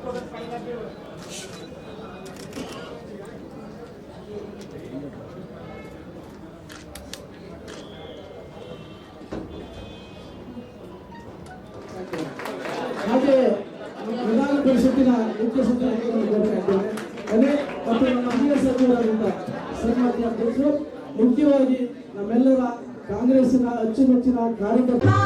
ಹಾಗೆ ವಿಧಾನ ಪರಿಷತ್ತಿನ ಮುಖ್ಯ ಸಚಿವರಾಗಿದ್ದೇನೆ ಮತ್ತು ನಮ್ಮ ಹಿರಿಯ ಸಚಿವರಾದಂತಹ ಸನ್ಮಾನ್ಯ ಅಧ್ಯಕ್ಷರು, ಮುಖ್ಯವಾಗಿ ನಮ್ಮೆಲ್ಲರ ಕಾಂಗ್ರೆಸ್ಸಿನ ಅಚ್ಚುಮೆಚ್ಚಿನ ಕಾರ್ಯಕರ್ತರು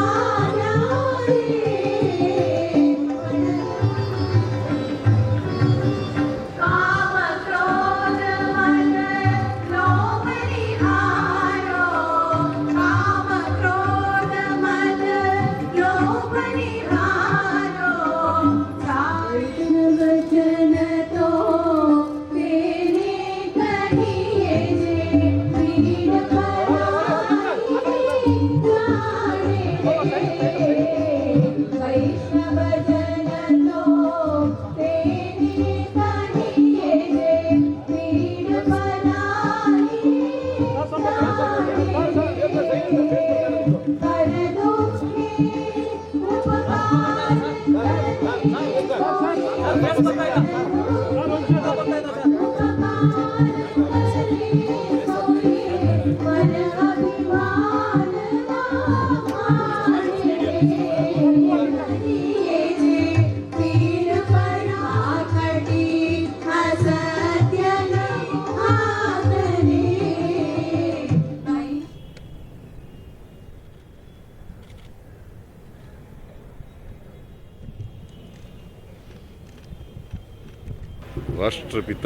ರಾಷ್ಟ್ರಪಿತ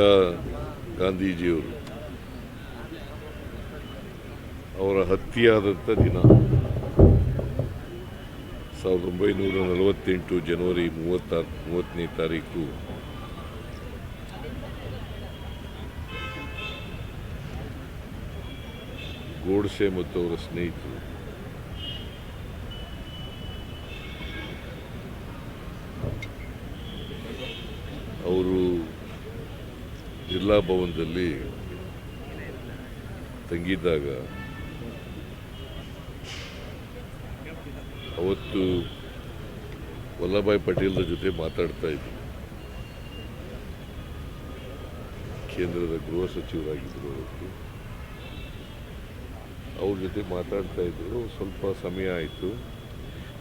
ಗಾಂಧೀಜಿಯವರು ಅವರ ಹತ್ಯೆಯಾದಂಥ ದಿನ 1948 ಜನವರಿ 30ನೇ ತಾರೀಕು ಗೋಡ್ಸೆ ಮತ್ತು ಅವರ ಸ್ನೇಹಿತರು ಅವರು ಜಿಲ್ಲಾ ಭವನದಲ್ಲಿ ತಂಗಿದ್ದಾಗ ಅವತ್ತು ವಲ್ಲಭಾಯ್ ಪಟೇಲ್ರ ಜೊತೆ ಮಾತಾಡ್ತಾ ಇದ್ರು. ಕೇಂದ್ರದ ಗೃಹ ಸಚಿವರಾಗಿದ್ದರು ಅವತ್ತು. ಅವ್ರ ಜೊತೆ ಮಾತಾಡ್ತಾ ಇದ್ರು. ಸ್ವಲ್ಪ ಸಮಯ ಆಯಿತು,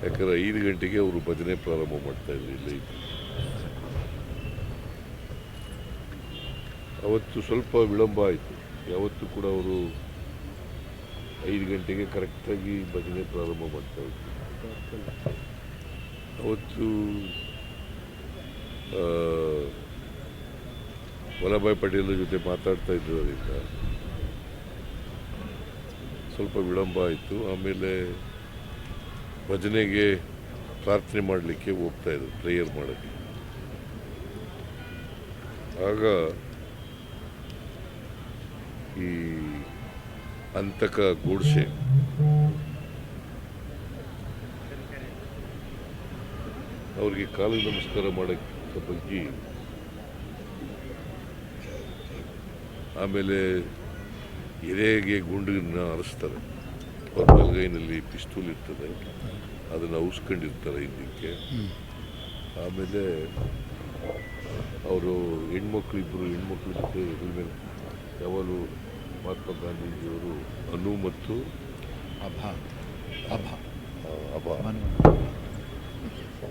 ಯಾಕಂದರೆ 5 ಗಂಟೆಗೆ ಅವರು ಭಜನೆ ಪ್ರಾರಂಭ ಮಾಡ್ತಾಯಿದ್ರು. ಇಲ್ಲೇ ಇತ್ತು. ಅವತ್ತು ಸ್ವಲ್ಪ ವಿಳಂಬ ಆಯಿತು. ಯಾವತ್ತೂ ಕೂಡ ಅವರು 5 ಗಂಟೆಗೆ ಕರೆಕ್ಟಾಗಿ ಭಜನೆ ಪ್ರಾರಂಭ ಮಾಡ್ತಾಯಿದ್ರು. ಅವತ್ತು ವಲ್ಲಭಾಯ್ ಪಟೇಲ್ ಜೊತೆ ಮಾತಾಡ್ತಾ ಇದ್ದದರಿಂದ ಸ್ವಲ್ಪ ವಿಳಂಬ ಆಯಿತು. ಆಮೇಲೆ ಭಜನೆಗೆ ಪ್ರಾರ್ಥನೆ ಮಾಡಲಿಕ್ಕೆ ಹೋಗ್ತಾಯಿದ್ರು, ಪ್ರೇಯರ್ ಮಾಡೋಕ್ಕೆ. ಆಗ ಈ ಅಂತಕ ಗೋಡ್ಸೆ ಅವ್ರಿಗೆ ಕಾಲಿಗೆ ನಮಸ್ಕಾರ ಮಾಡೋಕ್ಕೆ ಬಗ್ಗೆ, ಆಮೇಲೆ ಎದೆಗೆ ಗುಂಡನ್ನ ಹರಿಸ್ತಾರೆ. ಅವ್ರ ಬಲಗೈನಲ್ಲಿ ಪಿಸ್ತೂಲ್ ಇರ್ತದೆ, ಅದನ್ನು ಔಸ್ಕೊಂಡಿರ್ತಾರೆ ಹಿಂದಕ್ಕೆ. ಆಮೇಲೆ ಅವರು ಹೆಣ್ಮಕ್ಳು ಜೊತೆ ಹೆಗಲ ಮೇಲೆ ಯಾವಾಗಲೂ ಮಹಾತ್ಮ ಗಾಂಧೀಜಿಯವರು ಅನು ಮತ್ತು ಅಭ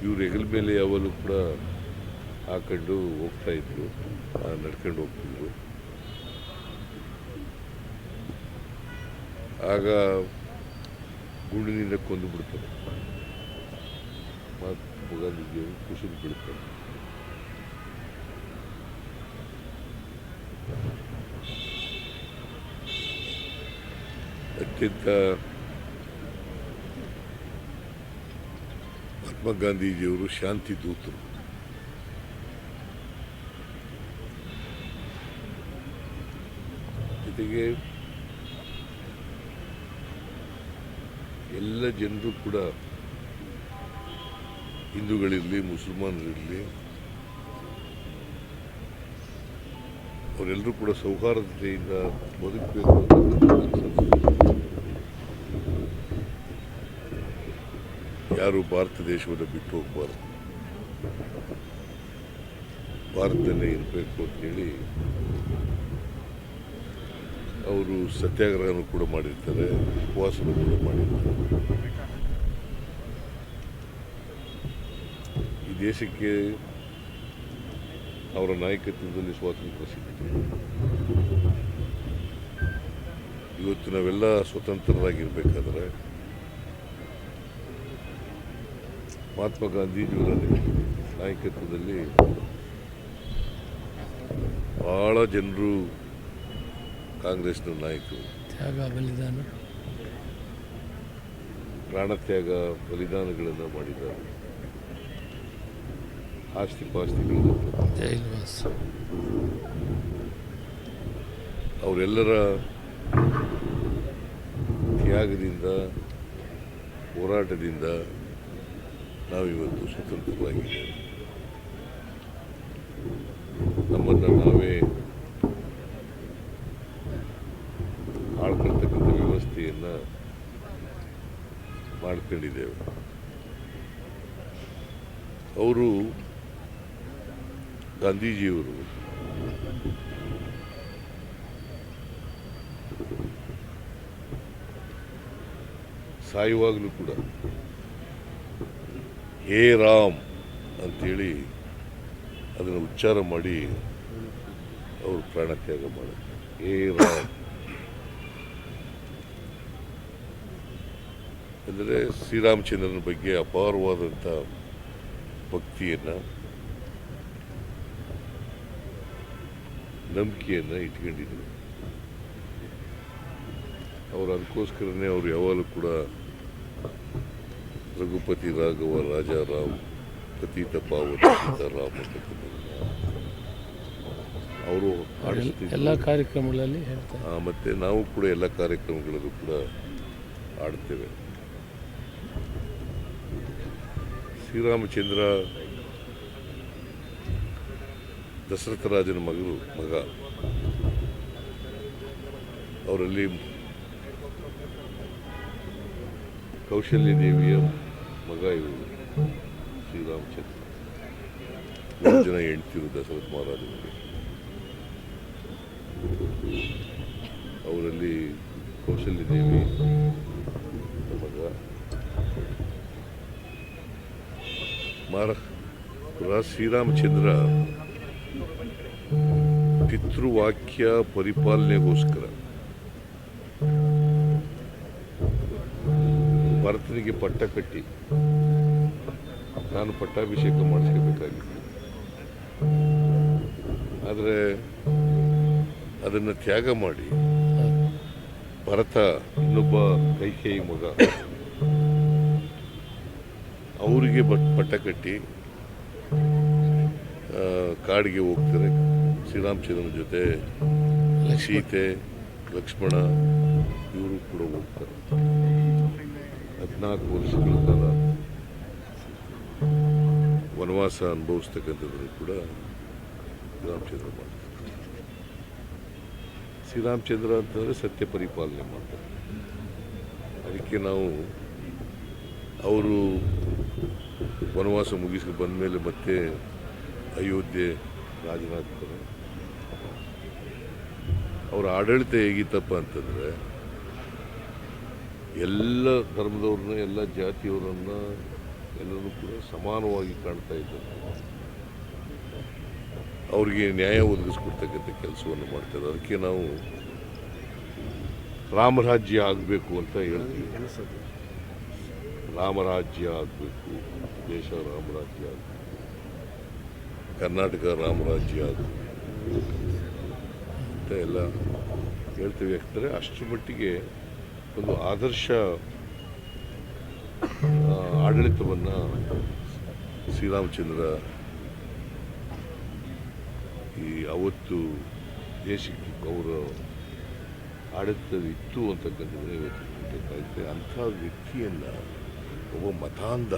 ಇವ್ರ ಹೆಗಲ ಮೇಲೆ ಯಾವಾಗಲೂ ಕೂಡ ಹಾಕೊಂಡು ಹೋಗ್ತಾಯಿದ್ರು, ನಡ್ಕೊಂಡು ಹೋಗ್ತಿದ್ರು. ಆಗ ಗುಂಡಿನಿಂದ ಕೊಂದು ಬಿಡ್ತಾರೆ. ಮಹಾತ್ಮ ಗಾಂಧೀಜಿಯವರು ಕುಸಿದು ಬಿಡ್ತಾರೆ. ಅತ್ಯಂತ ಮಹಾತ್ಮ ಗಾಂಧೀಜಿಯವರು ಶಾಂತಿ ದೂತರು. ಜೊತೆಗೆ ಎಲ್ಲ ಜನರು ಕೂಡ, ಹಿಂದೂಗಳಿರಲಿ ಮುಸಲ್ಮಾನರಿರಲಿ, ಅವರೆಲ್ಲರೂ ಕೂಡ ಸೌಹಾರ್ದತೆಯಿಂದ ಬದುಕಬೇಕು ಅಂತ. ಯಾರು ಭಾರತ ದೇಶವನ್ನು ಬಿಟ್ಟು ಹೋಗಬಾರ್ದು. ಭಾರತದಲ್ಲೇ ಇರಬೇಕು ಅಂತೇಳಿ ಅವರು ಸತ್ಯಾಗ್ರಹನೂ ಕೂಡ ಮಾಡಿರ್ತಾರೆ, ಉಪವಾಸನೂ ಕೂಡ ಮಾಡಿರ್ತಾರೆ. ಈ ದೇಶಕ್ಕೆ ಅವರ ನಾಯಕತ್ವದಲ್ಲಿ ಸ್ವಾತಂತ್ರ್ಯ ಸಿಕ್ಕಿತು. ಇವತ್ತು ನಾವೆಲ್ಲ ಸ್ವತಂತ್ರರಾಗಿರ್ಬೇಕಾದ್ರೆ ಮಹಾತ್ಮ ಗಾಂಧೀಜಿಯವರ ನಾಯಕತ್ವದಲ್ಲಿ ಬಹಳ ಜನರು ಕಾಂಗ್ರೆಸ್ನ ನಾಯಕರು ತ್ಯಾಗ ಬಲಿದಾನ ಪ್ರಾಣತ್ಯಾಗ ಬಲಿದಾನಗಳನ್ನು ಮಾಡಿದ್ದಾರೆ, ಆಸ್ತಿ ಪಾಸ್ತಿಗಳನ್ನು ಜೈಲ್ವಾಸ ಅವರೆಲ್ಲರ ತ್ಯಾಗದಿಂದ ಹೋರಾಟದಿಂದ ನಾವಿವತ್ತು ಸ್ವತಂತ್ರರಾಗಿದ್ದೇವೆ. ನಮ್ಮನ್ನು ನಾವೇ ಆಳ್ಕೊಳ್ತಕ್ಕಂಥ ವ್ಯವಸ್ಥೆಯನ್ನು ಮಾಡ್ಕೊಂಡಿದ್ದೇವೆ. ಅವರು ಗಾಂಧೀಜಿಯವರು ಸಾಯುವಾಗಲೂ ಕೂಡ ಹೇ ರಾಮ್ ಅಂತೇಳಿ ಅದನ್ನು ಉಚ್ಚಾರ ಮಾಡಿ ಅವರು ಪ್ರಾಣತ್ಯಾಗ ಮಾಡಿದ್ರು. ಹೇ ರಾಮ್ ಅಂದರೆ ಶ್ರೀರಾಮಚಂದ್ರನ ಬಗ್ಗೆ ಅಪಾರವಾದಂಥ ಭಕ್ತಿಯನ್ನು, ನಂಬಿಕೆಯನ್ನು ಇಟ್ಕೊಂಡಿದ್ರು. ಅವರು ಅದಕ್ಕೋಸ್ಕರನೇ ಅವರು ಯಾವಾಗಲೂ ಕೂಡ ರಘುಪತಿ ರಾಘವ ರಾಜಾರಾಮ್ ಪತಿತ ಪಾವನ ಸೀತಾರಾಮ್ ಅಂತಕ್ಕಂಥದ್ದನ್ನು ಅವರು ಎಲ್ಲ ಕಾರ್ಯಕ್ರಮಗಳಲ್ಲಿ ಹೇಳ್ತಾರೆ. ಮತ್ತು ನಾವು ಕೂಡ ಎಲ್ಲ ಕಾರ್ಯಕ್ರಮಗಳಲ್ಲೂ ಕೂಡ ಆಡ್ತೇವೆ. ಶ್ರೀರಾಮಚಂದ್ರ ದಶರಥ ರಾಜನ ಮಗ. ಅವರಲ್ಲಿ ಕೌಶಲ್ಯ ದೇವಿಯ ಮಗ ಇವರು ಶ್ರೀರಾಮಚಂದ್ರ. 3 ಜನ ಹೆಂಡ್ತಿರು ದಶರಥ ಮಹಾರಾಜನಿಗೆ. ಅವರಲ್ಲಿ ಕೌಶಲ್ಯ ದೇವಿ ಮಗ ಶ್ರೀರಾಮಚಂದ್ರ ಪಿತೃವಾಕ್ಯ ಪರಿಪಾಲನೆಗೋಸ್ಕರ ಭರತನಿಗೆ ಪಟ್ಟ ಕಟ್ಟಿ ನಾನು ಪಟ್ಟಾಭಿಷೇಕ ಮಾಡಿಸ್ಕೋಬೇಕಾಗಿತ್ತು. ಆದರೆ ಅದನ್ನು ತ್ಯಾಗ ಮಾಡಿ ಭರತ ಇನ್ನೊಬ್ಬ ಕೈಕೇಯಿ ಮಗ ಅವರಿಗೆ ಪಟ್ಟ ಕಟ್ಟಿ ಕಾಡಿಗೆ ಹೋಗ್ತಾರೆ. ಶ್ರೀರಾಮಚಂದ್ರನ ಜೊತೆ ಸೀತೆ, ಲಕ್ಷ್ಮಣ ಇವರು ಕೂಡ ಹೋಗ್ತಾರೆ. 14 ವರ್ಷಗಳ ಕಾಲ ವನವಾಸ ಅನುಭವಿಸ್ತಕ್ಕಂಥದ್ದನ್ನು ಕೂಡ ಶ್ರೀರಾಮಚಂದ್ರ ಮಾಡ್ತಾರೆ. ಶ್ರೀರಾಮಚಂದ್ರ ಅಂತಂದರೆ ಸತ್ಯ ಪರಿಪಾಲನೆ ಮಾಡ್ತಾರೆ. ಅದಕ್ಕೆ ನಾವು ಅವರು ವನವಾಸ ಮುಗಿಸಿ ಬಂದ ಮೇಲೆ ಮತ್ತೆ ಅಯೋಧ್ಯೆ ರಾಜನಾಗ್ತಾರೆ. ಅವರ ಆಡಳಿತ ಹೇಗಿತ್ತಪ್ಪ ಅಂತಂದರೆ ಎಲ್ಲ ಧರ್ಮದವ್ರನ್ನ, ಎಲ್ಲ ಜಾತಿಯವರನ್ನ ಎಲ್ಲರೂ ಕೂಡ ಸಮಾನವಾಗಿ ಕಾಣ್ತಾ ಇದ್ದಾರೆ. ಅವರಿಗೆ ನ್ಯಾಯ ಒದಗಿಸ್ಕೊಡ್ತಕ್ಕಂಥ ಕೆಲಸವನ್ನು ಮಾಡ್ತಾರೆ. ಅದಕ್ಕೆ ನಾವು ರಾಮರಾಜ್ಯ ಆಗಬೇಕು ಅಂತ ಹೇಳ್ತೀವಿ. ರಾಮರಾಜ್ಯ ಆಗಬೇಕು, ದೇಶ ರಾಮರಾಜ್ಯ ಆಗಬೇಕು, ಕರ್ನಾಟಕ ರಾಮರಾಜ್ಯ ಆಗಬೇಕು ಅಂತ ಎಲ್ಲ ಹೇಳ್ತೀವಿ. ಯಾಕಂದರೆ ಅಷ್ಟರ ಮಟ್ಟಿಗೆ ಒಂದು ಆದರ್ಶ ಆಡಳಿತವನ್ನು ಶ್ರೀರಾಮಚಂದ್ರ ಈ ಅವತ್ತು ದೇಶಕ್ಕೆ ಅವರ ಆಡಳಿತ ಇತ್ತು ಅಂತಕ್ಕಂಥದ್ದು ಇವತ್ತು ಗೊತ್ತಾಗುತ್ತೆ. ಅಂಥ ವ್ಯಕ್ತಿಯನ್ನು ಒಬ್ಬ ಮತಾಂಧ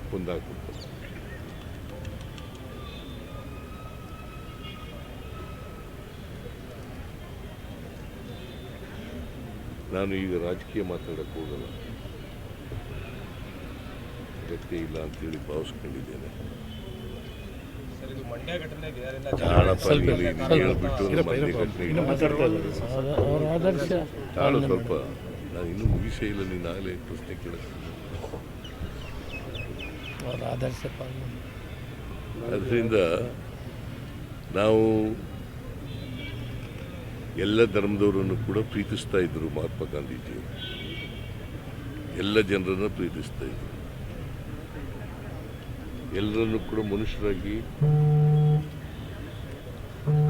ಕೊಂದಾಕ್ಬಿಡ್ತಾರೆ. ನಾನು ಈಗ ರಾಜಕೀಯ ಮಾತಾಡೋಕ್ಕೆ ಹೋಗಲ್ಲ. ಅಗತ್ಯ ಇಲ್ಲ ಅಂತೇಳಿ ಭಾವಿಸ್ಕೊಂಡಿದ್ದೇನೆ. ಸರ್, ಇದು ಮಂಡ್ಯ ಘಟನೆಗೆ ಯಾರೆಲ್ಲ ತಾಳಪ್ಪ ಇಲ್ಲಿ ನೀನು ಹೇಳ್ಬಿಟ್ಟು ಮಂಡ್ಯ ಘಟನೆ ಅವರ ಆದರ್ಶ ತಾಳು ಸ್ವಲ್ಪ, ನಾನು ಇನ್ನೂ ಮುಗಿಸೇ ಇಲ್ಲ, ನೀನು ಆಗಲೇ ಪ್ರಶ್ನೆ ಕೇಳಿಸ್ತೀನಿ. ಅವರ ಆದರ್ಶ ಪಾಲನೆ. ಅದರಿಂದ ನಾವು ಎಲ್ಲ ಧರ್ಮದವರನ್ನು ಕೂಡ ಪ್ರೀತಿಸ್ತಾ ಇದ್ದರು ಮಹಾತ್ಮ ಗಾಂಧೀಜಿಯವರು. ಎಲ್ಲ ಜನರನ್ನು ಪ್ರೀತಿಸ್ತಾ ಇದ್ದರು. ಎಲ್ಲರನ್ನು ಕೂಡ ಮನುಷ್ಯರಾಗಿ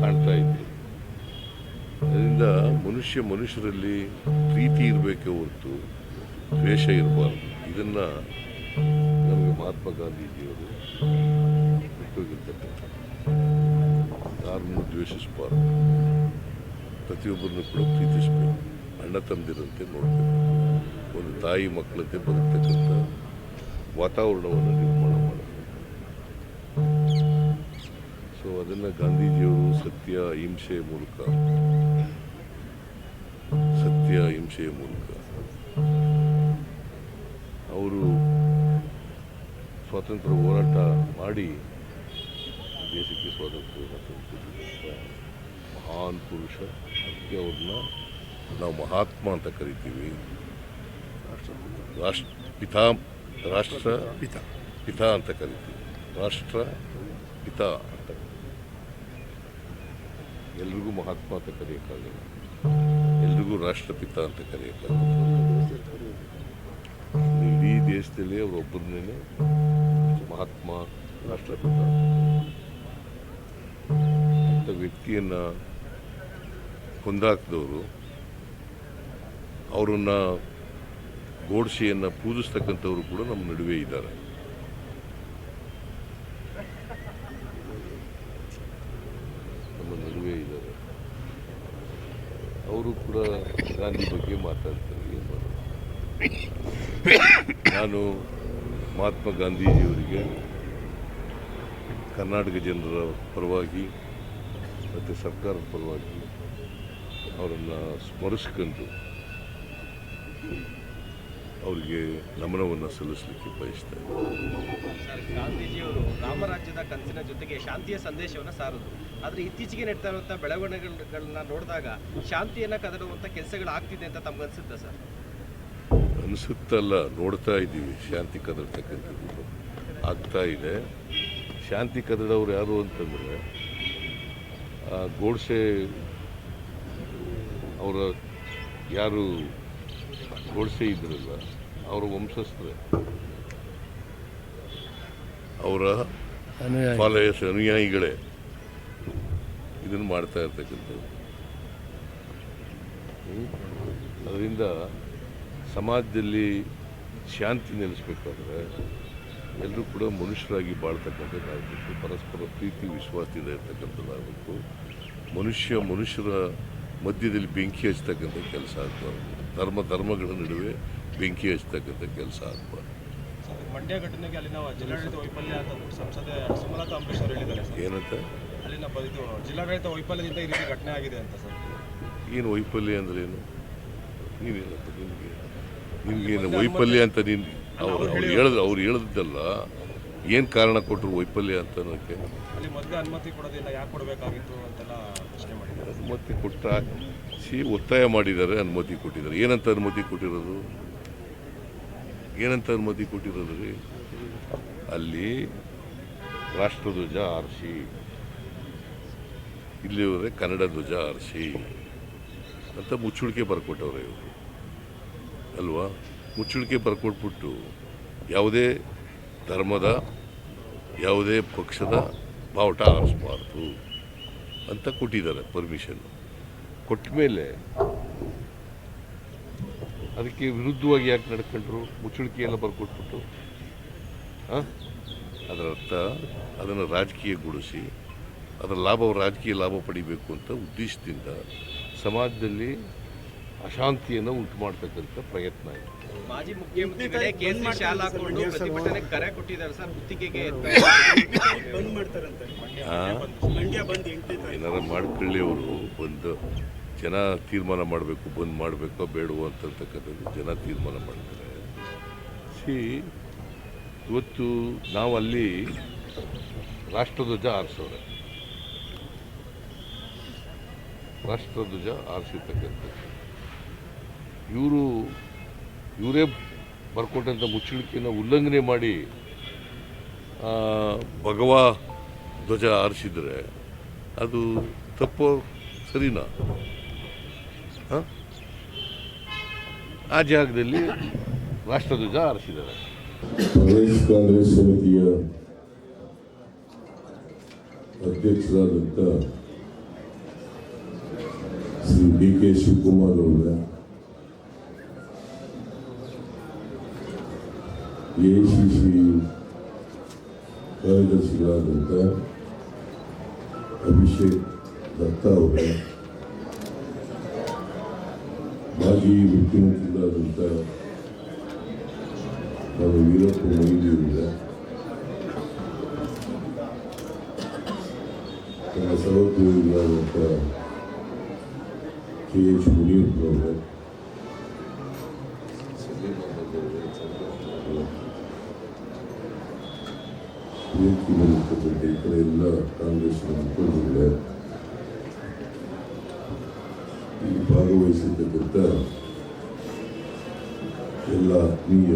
ಕಾಣ್ತಾ ಇದ್ದರು. ಅದರಿಂದ ಮನುಷ್ಯರಲ್ಲಿ ಪ್ರೀತಿ ಇರಬೇಕೆ ಹೊರತು ದ್ವೇಷ ಇರಬಾರ್ದು. ಇದನ್ನು ನಮಗೆ ಮಹಾತ್ಮ ಗಾಂಧೀಜಿಯವರು ಬಿಟ್ಟೋಗಿರ್ತಕ್ಕಂಥ. ಯಾರನ್ನು ದ್ವೇಷಿಸಬಾರ್ದು, ಪ್ರತಿಯೊಬ್ಬರನ್ನು ಕೂಡ ಪ್ರೀತಿಸಬೇಕು, ಅಣ್ಣ ತಮ್ಮದಿರಂತೆ ನೋಡಬೇಕು, ಒಂದು ತಾಯಿ ಮಕ್ಕಳಂತೆ ಬದುಕ್ತಕ್ಕಂಥ ವಾತಾವರಣವನ್ನು ನಿರ್ಮಾಣ ಮಾಡಬೇಕು. ಸೊ ಅದನ್ನು ಗಾಂಧೀಜಿಯವರು ಸತ್ಯ ಅಹಿಂಸೆಯ ಮೂಲಕ ಅವರು ಸ್ವಾತಂತ್ರ್ಯ ಹೋರಾಟ ಮಾಡಿ ದೇಶಕ್ಕೆ ಸ್ವಾತಂತ್ರ್ಯವನ್ನು ತಂದುಕೊಟ್ಟಿದ್ದಂಥ ಮಹಾನ್ ಪುರುಷ. ಅದಕ್ಕೆ ಅವ್ರನ್ನ ನಾವು ಮಹಾತ್ಮ ಅಂತ ಕರಿತೀವಿ. ರಾಷ್ಟ್ರಪಿತಾ ಅಂತ ಕರಿತೀವಿ. ರಾಷ್ಟ್ರ ಪಿತಾ ಅಂತ. ಎಲ್ರಿಗೂ ಮಹಾತ್ಮ ಅಂತ ಕರೆಯೋಕ್ಕಾಗಲ್ಲ, ಎಲ್ರಿಗೂ ರಾಷ್ಟ್ರಪಿತ ಅಂತ ಕರೆಯೋಕ್ಕಾಗಲ್ಲ. ಇಡೀ ದೇಶದಲ್ಲಿ ಅವರೊಬ್ಬರನ್ನೇ ಮಹಾತ್ಮ, ರಾಷ್ಟ್ರಪಿತ ಅಂತ ವ್ಯಕ್ತಿಯನ್ನು ಕೊಂದಾಕಿದವರು, ಅವರನ್ನು ಗೋಡ್ಸೆಯನ್ನು ಪೂಜಿಸ್ತಕ್ಕಂಥವ್ರು ಕೂಡ ನಮ್ಮ ನಡುವೆ ಇದ್ದಾರೆ. ಅವರು ಕೂಡ ಗಾಂಧಿ ಬಗ್ಗೆ ಮಾತಾಡ್ತಾರೆ. ಏನು ಮಾಡೋದು? ನಾನು ಮಹಾತ್ಮ ಗಾಂಧೀಜಿಯವರಿಗೆ ಕರ್ನಾಟಕ ಜನರ ಪರವಾಗಿ ಮತ್ತು ಸರ್ಕಾರದ ಪರವಾಗಿ ಅವರನ್ನು ಸ್ಮರಿಸ್ಕೊಂಡು ಅವರಿಗೆ ನಮನವನ್ನು ಸಲ್ಲಿಸಲಿಕ್ಕೆ ಬಯಸ್ತಾ ಇದ್ದಾರೆ. ಗಾಂಧೀಜಿಯವರು ರಾಮರಾಜ್ಯದ ಕನಸಿನ ಜೊತೆಗೆ ಶಾಂತಿಯ ಸಂದೇಶವನ್ನು ಸಾರಿದ್ರು. ಆದರೆ ಇತ್ತೀಚೆಗೆ ನಡೀತಾ ಇರುವಂಥ ಬೆಳವಣಿಗೆಗಳನ್ನ ನೋಡಿದಾಗ ಶಾಂತಿಯನ್ನು ಕದಡುವಂಥ ಕೆಲಸಗಳಾಗ್ತಿದೆ ಅಂತ ತಮ್ಗೆ ಅನಿಸುತ್ತಾ ಸರ್? ಅನಿಸುತ್ತಲ್ಲ, ನೋಡ್ತಾ ಇದ್ದೀವಿ. ಶಾಂತಿ ಕದಡ್ತಕ್ಕಂಥದ್ದು ಆಗ್ತಾ ಇದೆ. ಶಾಂತಿ ಕದಡವ್ರು ಯಾರು ಅಂತಂದರೆ ಗೋಡ್ಸೆ ಅವರ ಯಾರು ಗೋಡ್ಸೆ ಇದ್ರಲ್ಲ ಅವರ ವಂಶಸ್ಥರೇ, ಅವರ ಅನುಯಾಯಿಗಳೇ ಇದನ್ನು ಮಾಡ್ತಾ ಇರ್ತಕ್ಕಂಥದ್ದು. ಅದರಿಂದ ಸಮಾಜದಲ್ಲಿ ಶಾಂತಿ ನೆಲೆಸಬೇಕಾದ್ರೆ ಎಲ್ಲರೂ ಕೂಡ ಮನುಷ್ಯರಾಗಿ ಬಾಳ್ತಕ್ಕಂಥದ್ದಾಗಬೇಕು. ಪರಸ್ಪರ ಪ್ರೀತಿ ವಿಶ್ವಾಸದಿಂದ ಇರ್ತಕ್ಕಂಥದ್ದಾಗಬೇಕು. ಮನುಷ್ಯರ ಮಧ್ಯದಲ್ಲಿ ಬೆಂಕಿ ಹಚ್ಚತಕ್ಕಂಥ ಕೆಲಸ ಆಗಬಾರ್ದು. ಧರ್ಮಗಳ ನಡುವೆ ಬೆಂಕಿ ಹಚ್ಚತಕ್ಕಂಥ ಕೆಲಸ ಆಗಬಾರ್ದು. ಮಂಡ್ಯ ಘಟನೆಗೆ ಅಲ್ಲಿನ ಜಿಲ್ಲಾಡಳಿತ ವೈಫಲ್ಯ ಅಂತ ಸಂಸದೆ ಸುಮಲತಾ ಅಂಬರೀಶ್ ಅವರು ಹೇಳಿದ್ದಾರೆ ಸರ್. ಏನಂತ? ಅಲ್ಲಿನ ಇದು ಜಿಲ್ಲಾಡಳಿತ ವೈಫಲ್ಯದಿಂದ ಈ ರೀತಿ ಘಟನೆ ಆಗಿದೆ ಅಂತ ಸರ್. ಏನು ವೈಫಲ್ಯ ಅಂದ್ರೆ ಏನು? ನೀವೇನಪ್ಪ ನಿಮಗೇನು ವೈಫಲ್ಯ ಅಂತ ನೀನು ಅವ್ರು ಹೇಳಿದ್ದಲ್ಲ. ಏನು ಕಾರಣ ಕೊಟ್ಟರು ವೈಫಲ್ಯ ಅಂತ ಅನ್ನೋಕ್ಕೆ? ಅಲ್ಲಿ ಮೊದಲೇ ಅನುಮತಿ ಕೊಡೋದಿಲ್ಲ, ಯಾಕೆ ಕೊಡಬೇಕಾಗಿತ್ತು ಅಂತೆಲ್ಲ ಪ್ರಶ್ನೆ ಮಾಡಿದ್ದಾರೆ. ಅನುಮತಿ ಒತ್ತಾಯ ಮಾಡಿದ್ದಾರೆ, ಅನುಮತಿ ಕೊಟ್ಟಿದ್ದಾರೆ. ಏನಂತ ಅನುಮತಿ ಕೊಟ್ಟಿರೋದು? ರೀ? ಅಲ್ಲಿ ರಾಷ್ಟ್ರಧ್ವಜ ಆರಿಸಿ, ಇಲ್ಲಿವರೆ ಕನ್ನಡ ಧ್ವಜ ಆರಿಸಿ ಅಂತ ಮುಚ್ಚುಳಿಕೆ ಬರ್ಕೊಟ್ಟವ್ರೆ ಇವರು ಅಲ್ವಾ? ಮುಚ್ಚುಳಿಕೆ ಬರ್ಕೊಟ್ಬಿಟ್ಟು ಯಾವುದೇ ಧರ್ಮದ ಯಾವುದೇ ಪಕ್ಷದ ಬಾವುಟ ಆರಿಸಬಾರ್ದು ಅಂತ ಕೊಟ್ಟಿದ್ದಾರೆ ಪರ್ಮಿಷನ್. ಕೊಟ್ಟ ಮೇಲೆ ಅದಕ್ಕೆ ವಿರುದ್ಧವಾಗಿ ಯಾಕೆ ನಡ್ಕೊಂಡ್ರು? ಮುಚ್ಚುಳಿಕೆ ಎಲ್ಲ ಬರ್ಕೊಟ್ಬಿಟ್ಟು ಅದರ ಅರ್ಥ ಅದನ್ನು ರಾಜಕೀಯಗೊಳಿಸಿ ಅದರ ರಾಜಕೀಯ ಲಾಭ ಪಡಿಬೇಕು ಅಂತ ಉದ್ದೇಶದಿಂದ ಸಮಾಜದಲ್ಲಿ ಅಶಾಂತಿಯನ್ನು ಉಂಟು ಮಾಡ್ತಕ್ಕಂಥ ಪ್ರಯತ್ನ ಇದೆ. ಮಾಜಿ ಮುಖ್ಯಮಂತ್ರಿಗಳೇ ಕೇಸರಿ ಶಾಲ್ ಹಾಕೊಂಡು ಪ್ರತಿಭಟನೆಗೆ ಕರೆ ಕೊಟ್ಟಿದ್ದಾರೆ ಸರ್. ಗುತ್ತಿಗೆಗೆ ಏನಾರ ಮಾಡ್ಕೊಳ್ಳಿ, ಅವರು ಬಂದು ಜನ ತೀರ್ಮಾನ ಮಾಡಬೇಕು, ಬಂದ್ ಮಾಡಬೇಕೋ ಬೇಡವೋ ಅಂತಕ್ಕಂಥದ್ದು ಜನ ತೀರ್ಮಾನ ಮಾಡ್ತಾರೆ. ಇವತ್ತು ನಾವು ಅಲ್ಲಿ ರಾಷ್ಟ್ರಧ್ವಜ ಆರಿಸೋರೆ, ರಾಷ್ಟ್ರಧ್ವಜ ಆರಿಸಿರ್ತಕ್ಕಂಥದ್ದು ಇವರೇ ಬರ್ಕೊಟ್ಟಂಥ ಮುಚ್ಚಳಿಕೆಯನ್ನು ಉಲ್ಲಂಘನೆ ಮಾಡಿ ಭಗವಾ ಧ್ವಜ ಆರಿಸಿದರೆ ಅದು ತಪ್ಪು ಸರಿನಾ? ಆ ಜಾಗದಲ್ಲಿ ರಾಷ್ಟ್ರಧ್ವಜ ಆರಿಸಿದ್ದಾರೆ. ಪ್ರದೇಶ ಕಾಂಗ್ರೆಸ್ ಸಮಿತಿಯ ಅಧ್ಯಕ್ಷರಾದಂಥ ಶ್ರೀ ಡಿ ಕೆ ಶಿವಕುಮಾರ್ ಅವರ ಎಐಸಿಸಿ ಕಾರ್ಯದರ್ಶಿಗಳಾದಂಥ ಅಭಿಷೇಕ್ ದತ್ತ ಅವರ, ಮಾಜಿ ಮುಖ್ಯಮಂತ್ರಿಗಳಾದಂಥ ನಾನು ವೀರಪ್ಪ ಮೊಯ್ಲಿಯವರ, ನನ್ನ ಸಹೋದ್ಯೋಗಿಗಳಾದಂಥ ಕೆ ಎಚ್ ಮುನಿಯಪ್ಪನವರ, ವೇದಿಕೆ ಈ ಕಡೆ ಎಲ್ಲ ಕಾಂಗ್ರೆಸ್ನ ಮುಖಂಡರುಗಳೇ, ಈ ಭಾಗವಹಿಸಿರ್ತಕ್ಕಂಥ ಎಲ್ಲ ಆತ್ಮೀಯ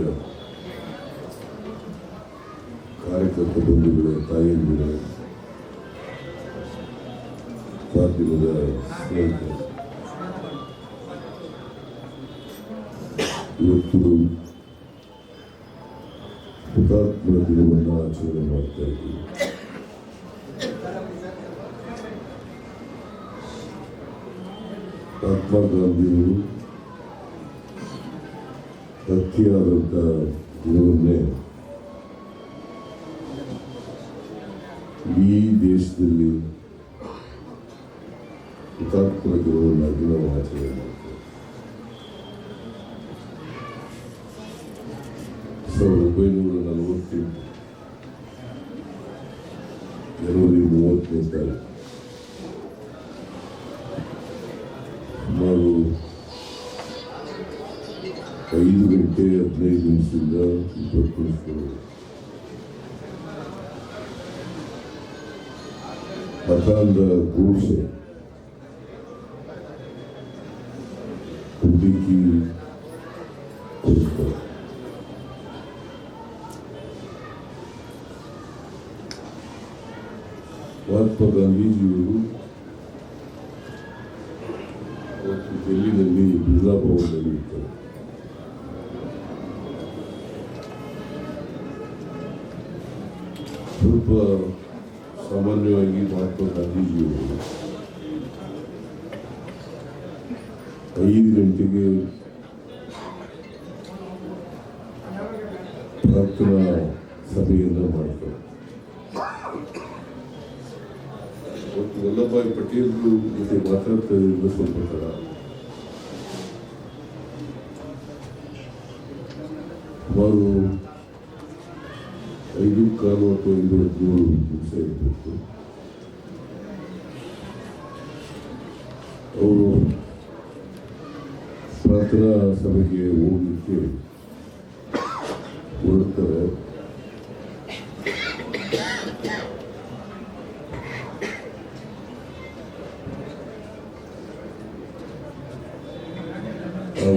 ಕಾರ್ಯಕರ್ತ ಬಂಧುಗಳೇ, ತಾಯಂದಿರೇ, ಮಾಧ್ಯಮದ ಸ್ನೇಹಿತರೆ, ಇವತ್ತು ಹುತಾತ್ಮ ದಿನವನ್ನು ಆಚರಣೆ ಮಾಡ್ತಾ ಇದ್ದೀವಿ. ಮಹಾತ್ಮ ಗಾಂಧಿಯವರು ಹತ್ಯೆಯಾದಂಥ ದಿನವನ್ನೇ ಇಡೀ ದೇಶದಲ್ಲಿ ಹುತಾತ್ಮರ ದಿನವನ್ನಾಗಿ ನಾವು ಆಚರಣೆ ಮಾಡ್ತೇವೆ. 1948 ಜನವರಿ 30ನೇ ತಾರೀಕು ಸುಮಾರು 5 ಗಂಟೆ 15 ನಿಮಿಷದಿಂದ 20 ನಿಮಿಷಗಳು ಹಠಾಂಧ ಘೋಷೆ ಬೆಂಕಿ ಕೊಡ್ತಾರೆ. ಮಹಾತ್ಮ ಗಾಂಧೀಜಿಯವರು ಅವತ್ತು ಡೆಲ್ಲಿನಲ್ಲಿ ಬಿರ್ಲಾ ಭವನದಲ್ಲಿ ಇರ್ತಾರೆ. ಸ್ವಲ್ಪ ಸಾಮಾನ್ಯವಾಗಿ ಮಹಾತ್ಮ ಗಾಂಧೀಜಿಯವರು 5 ಗಂಟೆಗೆ ಪ್ರಾರ್ಥನಾ ಸಭೆಯನ್ನು ಮಾಡ್ತಾರೆ. ವಲ್ಲಭಭಾಯಿ ಪಟೇಲ್ ಜೊತೆ ಮಾತಾಡ್ತಾ ಇರೋದು ಸ್ವಲ್ಪ ತಡ. ಸುಮಾರು 5:15 ಅಥವಾ 5:17 ನಿಮಿಷ ಇರಬೇಕು. ಅವರು ಪ್ರಾರ್ಥನಾ ಸಭೆಗೆ ಹೋಗಲಿಕ್ಕೆ ಹೊರಡ್ತಾರೆ.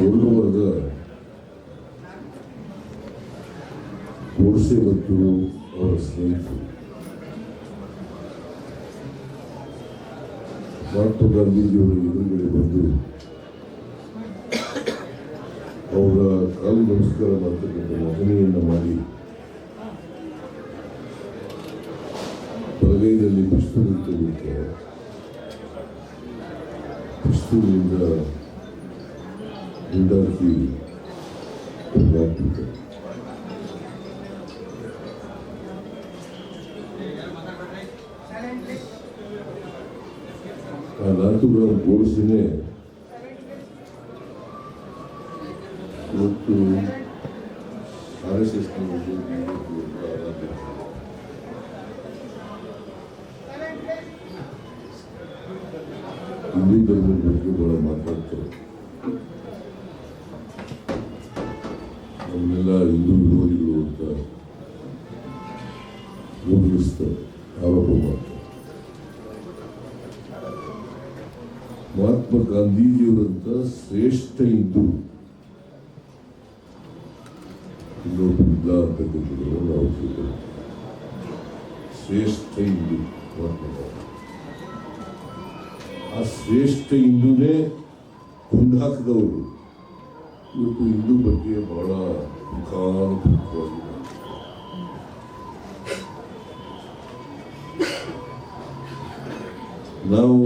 ಹೊರಡುವಾಗ ಗೋಡ್ಸೆ ಮತ್ತು ಅವರ ಸ್ನೇಹಿತರು ಮಹಾತ್ಮ ಗಾಂಧೀಜಿಯವರ ಎದುರುಗಡೆ ಬಂದು ಅವರ ಕಾಲು ನಮಸ್ಕಾರ ಮಾಡ್ತಕ್ಕಂಥ ಮಹನೀಯನ್ನು ಮಾಡಿ ಬಲಗೈನಲ್ಲಿ ಪಿಸ್ತೂಲ್ ತೆಗೆದುತ್ತಾರೆ. ಪಿಸ್ತೂಲಿನಿಂದ ಗುಂಡಾಕಿ ಹಾಕ್ಬಿಡ್ತಾರೆ. ಆ ನಾಲ್ಕುಗಳ ಗೋಡ್ಸೆನೆ ಇವತ್ತು RSS ಹಿಂದೂ ಧರ್ಮದ ಬಗ್ಗೆ ಬಹಳ ಮಾತಾಡ್ತಾರೆ. ಅವನ್ನೆಲ್ಲ ಹಿಂದೂ ವಿರೋಧಿಗಳು ಅಂತ ಮುಗಿಸ್ತಾರೆ, ಆರೋಪ ಮಾಡ್ತಾರೆ. ಮಹಾತ್ಮ ಗಾಂಧೀಜಿಯವರಂತ ಶ್ರೇಷ್ಠ ಹಿಂದೂ ಇನ್ನೊಬ್ಬರಿಲ್ಲ ಅಂತಕ್ಕಂಥದ್ದು ನಾವು ತಿಳ್ಕೊಳ್ಳೋದು. ಶ್ರೇಷ್ಠ ಹಿಂದೂ ಮಹಾತ್ಮ ಗಾಂಧಿ. ಆ ಶ್ರೇಷ್ಠ ಹಿಂದೂನೇ ಕೊಂದಾಕಿದವರು ಇವತ್ತು ಹಿಂದೂ ಬಗ್ಗೆ ಬಹಳ ಮುಖಾನುಮುಖವಾಗಿ ನಾವು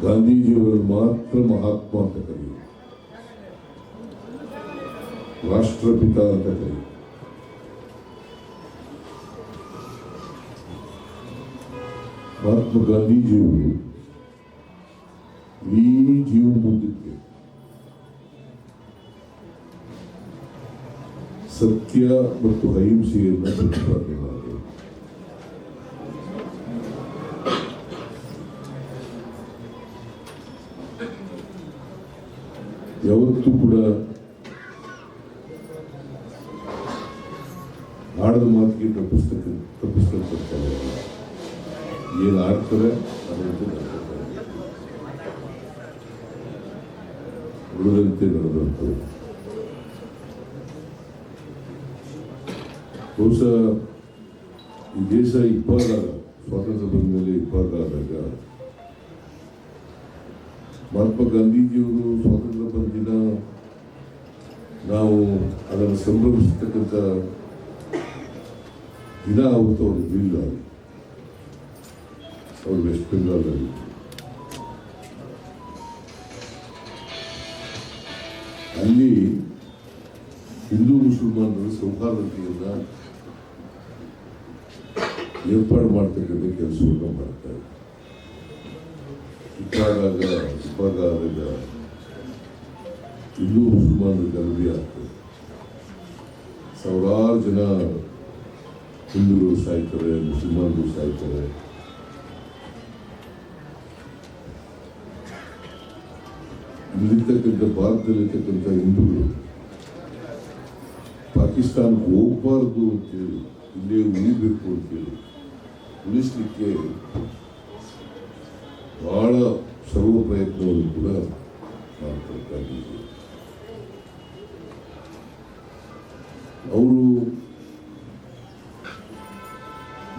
ಗಾಂಧೀಜಿಯವರನ್ನು ಮಾತ್ರ ಮಹಾತ್ಮ ಅಂತ ಕರೆಯುವುದು, ರಾಷ್ಟ್ರಪಿತ ಅಂತ ಕರೆಯುವುದು. ಮಹಾತ್ಮ ಗಾಂಧೀಜಿಯವರು ಈ ಜೀವನದುದ್ದಕ್ಕೆ ಸತ್ಯ ಮತ್ತು ಅಹಿಂಸೆಯನ್ನು ಪ್ರತಿಪಾದನೆ ಮಾಡಿದರು. ಯಾವತ್ತೂ ಕೂಡ ಆಡದ ಮಾತಿಗೆ ತಪ್ಪಿಸ್ತಕ್ಕಂಥ ಏನು ಆಡ್ತಾರೆ ಅದರಂತೆ ನಡ್ಕೊತಾರೆ, ಉಳಿದಂತೆ ನಡೆದಂಥವು. ಬಹುಶಃ ಈ ದೇಶ ಇಬ್ಬಾಗಾದ ಸ್ವಾತಂತ್ರ್ಯ ಬಂದ ಮೇಲೆ ಇಬ್ಬಾಗಾದಾಗ ಮಹಾತ್ಮ ಗಾಂಧೀಜಿಯವರು ಸ್ವಾತಂತ್ರ್ಯ ಬಂದ ದಿನ ನಾವು ಅದನ್ನು ಸಂಭ್ರಮಿಸತಕ್ಕಂಥ ದಿನ ಆವತ್ತು ಅವರು ಬೀಳಿಲ್ಲ. ಅವರು ವೆಸ್ಟ್ ಬೆಂಗಾಲ್ನಲ್ಲಿ ಅಲ್ಲಿ ಹಿಂದೂ ಮುಸಲ್ಮಾನರು ಸೌಹಾರ್ದತೆಯನ್ನು ಏರ್ಪಾಡು ಮಾಡ್ತಕ್ಕಂಥ ಕೆಲಸವನ್ನು ಮಾಡ್ತಾರೆ. ಇಬ್ಬಾಗಾದಾಗ ಹಿಂದೂ ಮುಸಲ್ಮಾನರು ಗಲಭೆ ಆಗ್ತದೆ. ಸಾವಿರಾರು ಜನ ಹಿಂದೂಗಳು ಸಾಯ್ತಾರೆ, ಮುಸಲ್ಮಾನರು ಸಾಯ್ತಾರೆ. ಇಲ್ಲಿರ್ತಕ್ಕಂಥ ಭಾರತದಲ್ಲಿರ್ತಕ್ಕಂಥ ಹಿಂದೂಗಳು ಪಾಕಿಸ್ತಾನಕ್ಕೆ ಹೋಗಬಾರ್ದು ಅಂತೇಳಿ, ಇಲ್ಲೇ ಉಳಿಬೇಕು ಅಂತೇಳಿ ಉಳಿಸ್ಲಿಕ್ಕೆ ಬಹಳ ಸರ್ವ ಪ್ರಯತ್ನವನ್ನು ಕೂಡ ಮಾಡ್ತಾರೆ. ಅವರು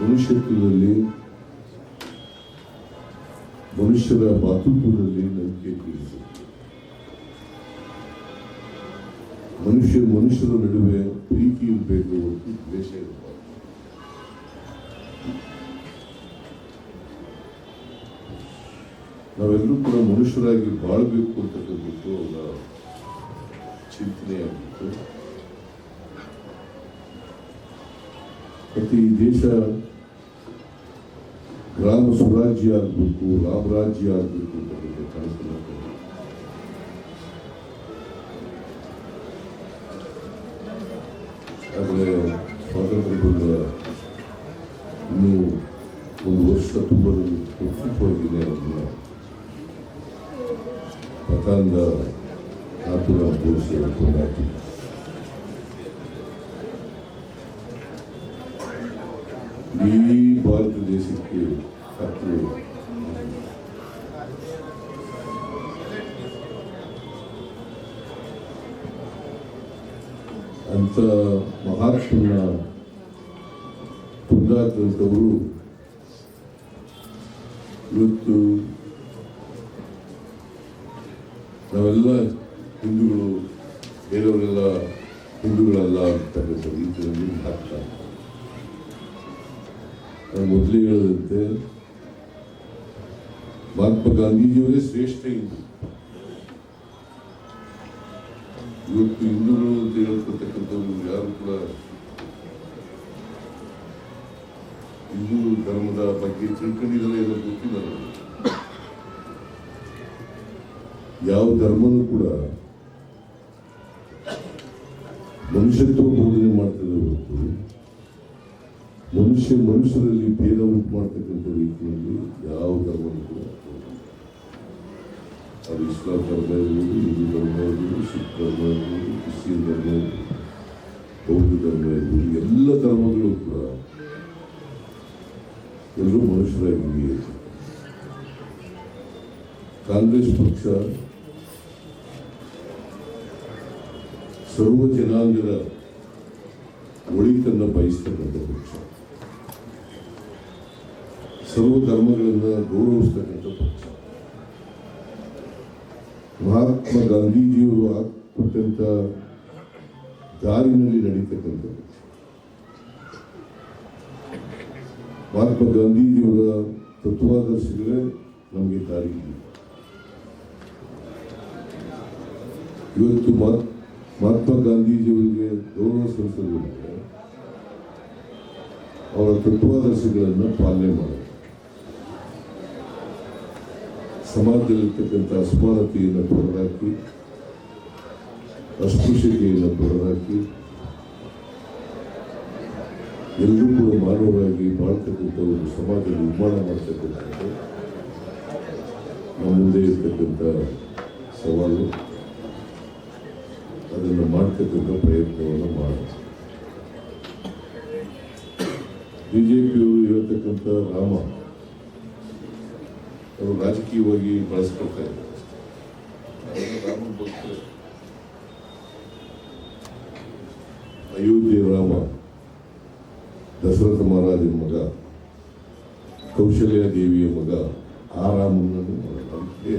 ಮನುಷ್ಯತ್ವದಲ್ಲಿ, ಮನುಷ್ಯರ ಮಾತೃತ್ವದಲ್ಲಿ ನಂಬಿಕೆ ಇಟ್ಟಿದ್ದಾರೆ. ಮನುಷ್ಯರ ನಡುವೆ ಪ್ರೀತಿ ಇರಬೇಕು ಹೊರತು ದ್ವೇಷ ಇರಬಾರ್ದು. ನಾವೆಲ್ಲರೂ ಕೂಡ ಮನುಷ್ಯರಾಗಿ ಬಾಳಬೇಕು ಅಂತಕ್ಕಂಥದ್ದು ಅವರ ಚಿಂತನೆಯಾಗಿತ್ತು. ಮತ್ತು ಈ ದೇಶ ಗ್ರಾಮ ಸ್ವರಾಜ್ಯ ಆಗಬೇಕು, ರಾಮರಾಜ್ಯ ಆಗಬೇಕು ಅಂತಕ್ಕಂಥ ಕನಸನ್ನು ಆದರೆ ಸ್ವಾತಂತ್ರ್ಯ ಬಂದ ಇನ್ನೂ ಒಂದು ವರ್ಷ ತುಂಬಲು ಉತ್ಸುಕವಾಗಿದೆ. ಅದನ್ನು ಪತಾಂದ ಆತುರ ಬೋರಿಸಿ ಕೊಂಡಾಕಿ ಇಡೀ ಭಾರತ ದೇಶಕ್ಕೆ ಹತ್ತು ಅಂತ ಮಹಾತ್ಮನ ಕೊಂಡಾಕಂಥವರು ಇವತ್ತು ನಾವೆಲ್ಲ ಹಿಂದೂಗಳು, ಬೇರೆಯವರೆಲ್ಲ ಹಿಂದೂಗಳಲ್ಲ ಅಂತಕ್ಕಂಥ ರೀತಿಯಲ್ಲಿ ಹಾಕ್ತಾರೆ. ನಾನು ಮೊದಲೇ ಹೇಳಿದಂತೆ ಮಹಾತ್ಮ ಗಾಂಧೀಜಿಯವರೇ ಶ್ರೇಷ್ಠ ಹಿಂದೂ. ಇವತ್ತು ಹಿಂದೂಗಳು ಅಂತ ಹೇಳ್ಕೊಳ್ತಕ್ಕಂಥವ್ರು ಯಾರು ಕೂಡ ಹಿಂದೂ ಧರ್ಮದ ಬಗ್ಗೆ ತಿಳ್ಕೊಂಡಿದ್ದಾರೆ ಎಲ್ಲ ಗೊತ್ತಿಲ್ಲ. ಯಾವ ಧರ್ಮನೂ ಕೂಡ ಮನುಷ್ಯತ್ವ ಬೋಧನೆ ಮಾಡ್ತದೆ ಹೊರತು ಮನುಷ್ಯರಲ್ಲಿ ಭೇದ ಉಂಟು ಮಾಡ್ತಕ್ಕಂಥ ರೀತಿಯಲ್ಲಿ ಯಾವ ಧರ್ಮನೂ ಕೂಡ ಅದು ಇಸ್ಲಾಂ ಧರ್ಮ ಇರ್ಬೋದು, ಹಿಂದೂ ಧರ್ಮ ಇರ್ಬೋದು, ಸಿಖ್ ಧರ್ಮ ಇರ್ಬೋದು, ಕ್ರಿಶ್ಚಿಯನ್ ಧರ್ಮ ಇರ್ಬೋದು, ಬೌದ್ಧ ಧರ್ಮ ಇರ್ಬೋದು, ಎಲ್ಲ ಧರ್ಮಗಳು ಕೂಡ ಎಲ್ಲರೂ ಮನುಷ್ಯರಾಗಿ. ಕಾಂಗ್ರೆಸ್ ಪಕ್ಷ ಸರ್ವ ಜನಾಂಗದ ಒಳಿತನ್ನು ಬಯಸ್ತಕ್ಕಂಥ ಪಕ್ಷ, ಸರ್ವ ಧರ್ಮಗಳನ್ನು ಗೌರವಿಸ್ತಕ್ಕಂಥ ಪಕ್ಷ. ಮಹಾತ್ಮ ಗಾಂಧೀಜಿಯವರು ಕೊಟ್ಟಂತ ದಾರಿನಲ್ಲಿ ನಡೀತಕ್ಕಂಥ ಪಕ್ಷ. ಮಹಾತ್ಮ ಗಾಂಧೀಜಿಯವರ ತತ್ವಾದರ್ಶಗಳೇ ನಮಗೆ ದಾರಿ. ಇವತ್ತು ಮಹಾತ್ಮ ಗಾಂಧೀಜಿಯವರಿಗೆ ಗೌರವ ಸಲ್ಲಿಸೋದಕ್ಕೆ ಅವರ ತತ್ವಾದರ್ಶಗಳನ್ನು ಪಾಲನೆ ಮಾಡಿ ಸಮಾಜದಲ್ಲಿರ್ತಕ್ಕಂಥ ಅಸಮಾನತೆಯನ್ನು ತೊಡೆದಾಕಿ, ಅಸ್ಪೃಶ್ಯತೆಯನ್ನು ತೊಡೆದಾಕಿ, ಎಲ್ಲರೂ ಕೂಡ ಮಾನವರಾಗಿ ಬಾಳ್ತಕ್ಕಂಥ ಒಂದು ಸಮಾಜ ನಿರ್ಮಾಣ ಮಾಡ್ತಕ್ಕಂಥದ್ದು ನಮ್ಮ ಮುಂದೆ ಇರ್ತಕ್ಕಂಥ ಸವಾಲು. ಅದನ್ನು ಮಾಡ್ತಕ್ಕಂಥ ಪ್ರಯತ್ನವನ್ನು ಮಾಡೋಣ. ಬಿಜೆಪಿಯವರು ಇರತಕ್ಕಂಥ ರಾಮ ಅವರು ರಾಜಕೀಯವಾಗಿ ಬಳಸ್ಕೊಳ್ತಾ ಇದ್ದಾರೆ. ರಾಮ ಭಕ್ತರು ಅಯೋಧ್ಯೆ ರಾಮ, ದಶರಥ ಮಹಾರಾಜನ ಮಗ, ಕೌಶಲ್ಯ ದೇವಿಯ ಮಗ, ಆ ರಾಮನನ್ನು ಅದಕ್ಕೆ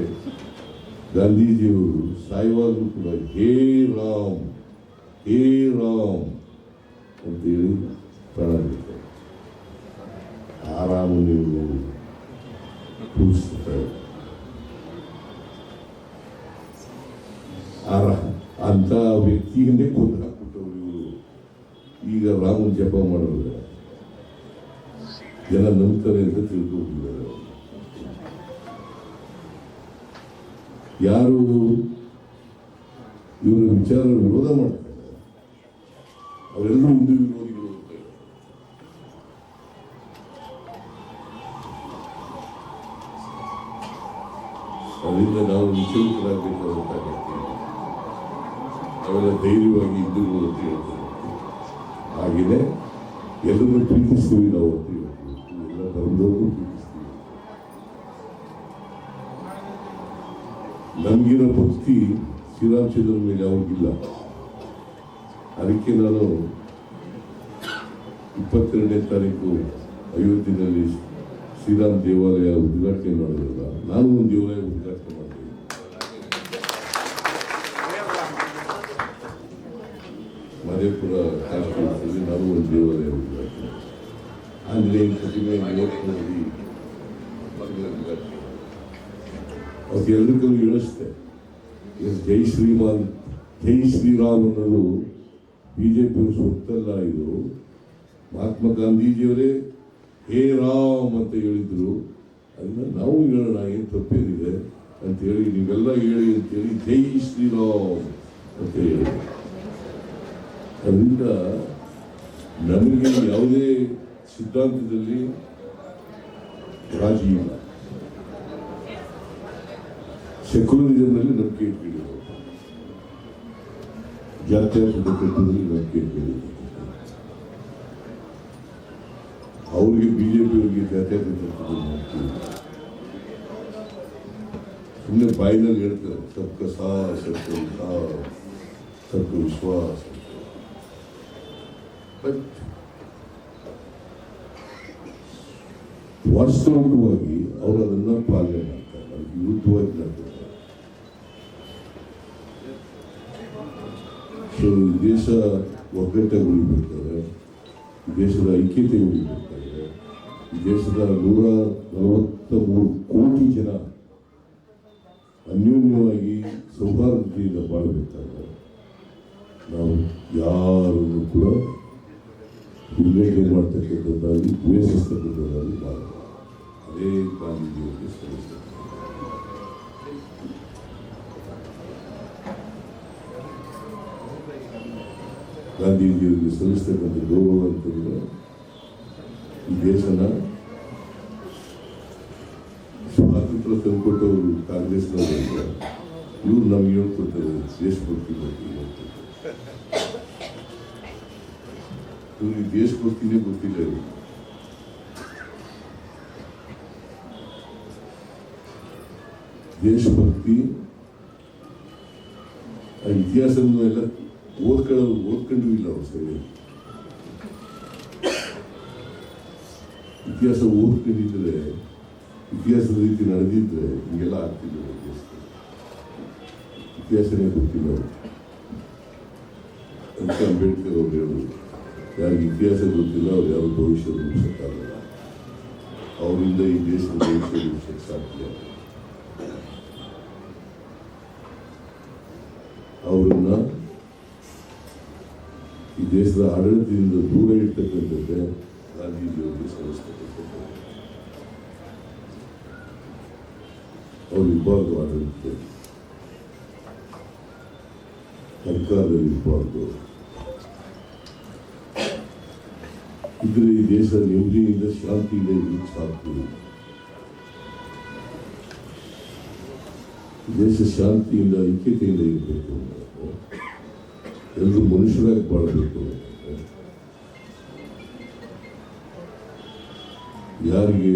ಗಾಂಧೀಜಿಯವರು ಸಾಯುವಾಗಲೂ ಕೂಡ ಹೇ ರಾಮ್ ಅಂತೇಳಿ ಪ್ರಾಣ ಬಿಡ್ತಾರೆ. ಆ ರಾಮನಿಗೂ ಕೂರಿಸ್ತಾರೆ. ಅಂತ ವ್ಯಕ್ತಿಯನ್ನೇ ಕೊಂದು ಹಾಕ್ಬಿಟ್ಟವ್ರು ಇವರು. ಈಗ ರಾಮನ ಜಪ ಮಾಡೋದು ಜನ ನಂಬ್ತಾರೆ ಅಂತ ತಿಳ್ಕೊಂಡಿದ್ದಾರೆ. ಯಾರು ಇವರ ವಿಚಾರ ವಿರೋಧ ಮಾಡ್ತಾರೆ ಅವರೆಲ್ಲರೂ ಹಿಂದೂ ವಿರೋಧಿಗಳು ಅಂತ. ಅದರಿಂದ ನಾವು ವಿಚಲಿತರಾಗಬೇಕಾದಂತ ಅವೆಲ್ಲ ಧೈರ್ಯವಾಗಿ ಹಿಂದೂಗಳು ಅಂತ ಹೇಳ್ತಾರೆ. ಹಾಗೆಯೇ ಎಲ್ಲರನ್ನು ಪ್ರೀತಿಸ್ತೀವಿ ನಾವು ಅಂತ ಹೇಳ್ತೀವಿ. ಎಲ್ಲ ಧರ್ಮದವರು ಪ್ರೀತಿಸ್ತೀವಿ. ನಮಗಿರೋ ಭಕ್ತಿ ಶ್ರೀರಾಮಚಂದ್ರನ ಮೇಲೆ ಯಾವಾಗಿಲ್ಲ. ಅದಕ್ಕೆ ನಾನು 22ನೇ ತಾರೀಕು ಅಯೋಧ್ಯೆಯಲ್ಲಿ ಶ್ರೀರಾಮ ದೇವಾಲಯ ಉದ್ಘಾಟನೆ ಮಾಡೋದಿಲ್ಲ, ನಾನು ಒಂದು ದೇವಾಲಯ ಉದ್ಘಾಟನೆ ಮಾಡ್ತೀನಿ. ಮಧೇಪುರ ಕಾಶ್ಮೀರದಲ್ಲಿ ನಾನು ಒಂದು ದೇವಾಲಯ ಉದ್ಘಾಟನೆ, ಆಂಜನೇಯ ಪ್ರತಿಮೆ ಯುವಕರಲ್ಲಿ ಉದ್ಘಾಟನೆ. ಅವ್ರಿಗೆ ಎಲ್ಲರಿಗೂ ಹೇಳಿಸ್ತೆ, ಜೈ ಶ್ರೀಮಾನ್ ಜೈ ಶ್ರೀರಾಮ್ ಅನ್ನೋದು ಬಿಜೆಪಿಯವರು ಸೊತ್ತಲ್ಲ. ಇದು ಮಹಾತ್ಮ ಗಾಂಧೀಜಿಯವರೇ ಹೇ ರಾಮ್ ಅಂತ ಹೇಳಿದ್ರು. ಅದನ್ನ ನಾವು ಹೇಳೋಣ, ಏನು ತಪ್ಪೇನಿದೆ ಅಂತೇಳಿ ನೀವೆಲ್ಲ ಹೇಳಿ ಅಂತೇಳಿ ಜೈ ಶ್ರೀರಾಮ್ ಅಂತ ಹೇಳಿ. ಅದರಿಂದ ನಮಗೆ ಯಾವುದೇ ಸಿದ್ಧಾಂತದಲ್ಲಿ ರಾಜಿ ಇಲ್ಲ. ಸೆಕ್ಯುಲರಿಸಮ್ನಲ್ಲಿ ನಂಬಿಕೆ ಇಟ್ಕೊಂಡಿರೋದು, ಜಾತ್ಯತೀತ ತತ್ವದಲ್ಲಿ ನಂಬಿಕೆ ಇಟ್ಕೊಂಡಿರೋದು. ಅವರಿಗೆ ಬಿಜೆಪಿಯವರಿಗೆ ಜಾತ್ಯತೀತ ತತ್ವದಲ್ಲಿ ನಂಬಿಕೆ ಇಲ್ಲ. ಸುಮ್ಮನೆ ಬಾಯಿನಲ್ಲಿ ಹೇಳ್ತಾರೆ ಸಬ್ಕ ಸಾಥ್ ಸಬ್ಕ ವಿಶ್ವಾಸ. ಬಟ್ ವಾಸ್ತವಿಕವಾಗಿ ಅವರು ಅದನ್ನು ಪಾಲನೆ ಮಾಡ್ತಾರೆ, ಅದಕ್ಕೆ ವಿರುದ್ಧವಾಗಿ ಮಾಡ್ತಾರೆ. ಸೊ ಈ ದೇಶ ಒಗ್ಗಟ್ಟೆ ಉಳಿಬೇಕಾದ್ರೆ, ಈ ದೇಶದ ಐಕ್ಯತೆ ಉಳಿಬೇಕಾದ್ರೆ, ಈ ದೇಶದ 143 ಕೋಟಿ ಜನ ಅನ್ಯೋನ್ಯವಾಗಿ ಸೌಹಾರ್ದತೆಯಿಂದ ಬಾಳಬೇಕಾದ್ರೆ ನಾವು ಯಾರನ್ನು ಕೂಡ ಉಲ್ಲೇಖ ಮಾಡ್ತಕ್ಕಂಥದ್ದಾಗಿ ದ್ವೇಷಿಸ್ತಕ್ಕಂಥದ್ದಾಗಿ ಮಾಡಬೇಕು. ಅದೇ ಗಾಂಧೀಜಿಯವರಿಗೆ ಸಲ್ಲಿಸ್ತಕ್ಕಂಥ ಗಾಂಧೀಜಿಯವರಿಗೆ ಸಲ್ಲಿಸ್ತಕ್ಕಂಥ ಗೌರವ ಅಂತಂದ್ರೆ ಈ ದೇಶನ ಸ್ವಾತಂತ್ರ್ಯ ತಂದುಕೊಟ್ಟವರು ಕಾಂಗ್ರೆಸ್ನವರು. ಇವ್ರು ನಮ್ಗೆ ಹೇಳ್ಕೊಡ್ತಾರೆ ದೇಶಭಕ್ತಿ ಬಗ್ಗೆ. ಇವ್ರಿಗೆ ದೇಶಭಕ್ತಿನೇ ಗೊತ್ತಿಲ್ಲ ಇವ್ರಿಗೆ. ದೇಶಭಕ್ತಿ ಆ ಇತಿಹಾಸವನ್ನು ಎಲ್ಲ ಓದ್ಕೊಂಡು ಇಲ್ಲ ಅವ್ರು ಸರಿ. ಇತಿಹಾಸ ಓದ್ಕೊಂಡಿದ್ರೆ, ಇತಿಹಾಸದ ರೀತಿ ನಡೆದಿದ್ರೆ ಹಿಂಗೆಲ್ಲ ಆಗ್ತಿಲ್ಲ. ಇತಿಹಾಸನೇ ಗೊತ್ತಿಲ್ಲ ಅಂತ ಅಂಬೇಡ್ಕರ್ ಅವ್ರು ಹೇಳೋದು. ಯಾರಿಗೆ ಇತಿಹಾಸ ಗೊತ್ತಿಲ್ಲ ಅವ್ರು ಯಾರು ಭವಿಷ್ಯ ರೂಪಿಸಕ್ಕಾಗಲ್ಲ. ಅವರಿಂದ ಈ ದೇಶದ ಭವಿಷ್ಯ ರೂಪಿಸಕ್ಕೆ ಸಾಧ್ಯ. ಅವರನ್ನ ಈ ದೇಶದ ಆಡಳಿತದಿಂದ ದೂರ ಇರ್ತಕ್ಕಂಥದ್ದೇ ಗಾಂಧೀಜಿಯವರಿಗೆ ಸಲ್ಲಿಸ್ತಕ್ಕಂಥದ್ದು. ಅವರು ಇರಬಾರ್ದು ಆಡಳಿತದಲ್ಲಿ, ಸರ್ಕಾರದಲ್ಲಿ ಇರಬಾರ್ದು. ಇದ್ರೆ ಈ ದೇಶ ನೆಮ್ಮದಿಯಿಂದ ಶಾಂತಿಯಿಂದ ಇರಲಿಕ್ಕೆ ಸಾಧ್ಯ. ದೇಶ ಶಾಂತಿಯಿಂದ ಐಕ್ಯತೆಯಿಂದ ಇರಬೇಕು. ಎಲ್ಲರೂ ಮನುಷ್ಯರಾಗಿ ಬಾಳಬೇಕು. ಯಾರಿಗೆ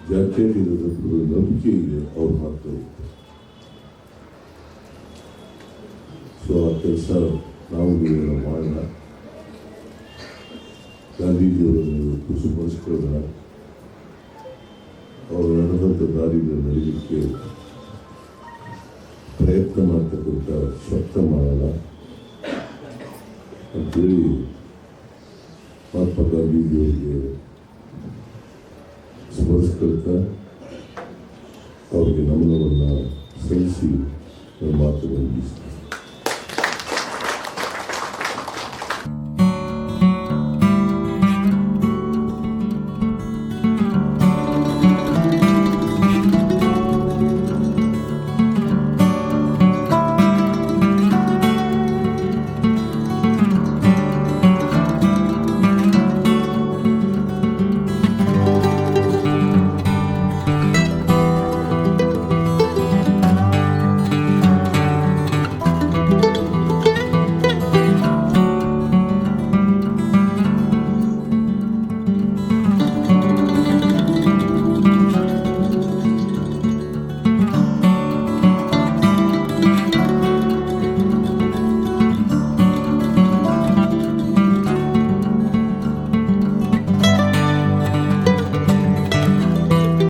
ಜಾತ್ಯತೀತ ನಂಬಿಕೆ ಇದೆ ಅವ್ರು ಮಾಡ್ತಾರೆ. ಸೊ ಆ ಕೆಲಸ ನಾವು ಮಾಡೋಣ. ಗಾಂಧೀಜಿಯವರನ್ನು ಕುಸುಮರಿಸ್ಕೊಳ್ಳೋಣ. ಅವರು ನಡೆದಂಥ ದಾರಿಯಲ್ಲಿ ನಡೀಲಿಕ್ಕೆ ಪ್ರಯತ್ನ ಮಾಡ್ತಕ್ಕಂಥ ಶಕ್ತ ಮಾಡೋಣ ಅಂತೇಳಿ ಮಹಾತ್ಮ ಗಾಂಧೀಜಿಯವರಿಗೆ ಸ್ಮರಿಸ್ಕೊಳ್ತಾ ಅವರಿಗೆ ನಮನವನ್ನು ಸಲ್ಲಿಸಿ ನನ್ನ ಮಾತುಗಳನ್ನು ಮುಗಿಸ್ತೀನಿ.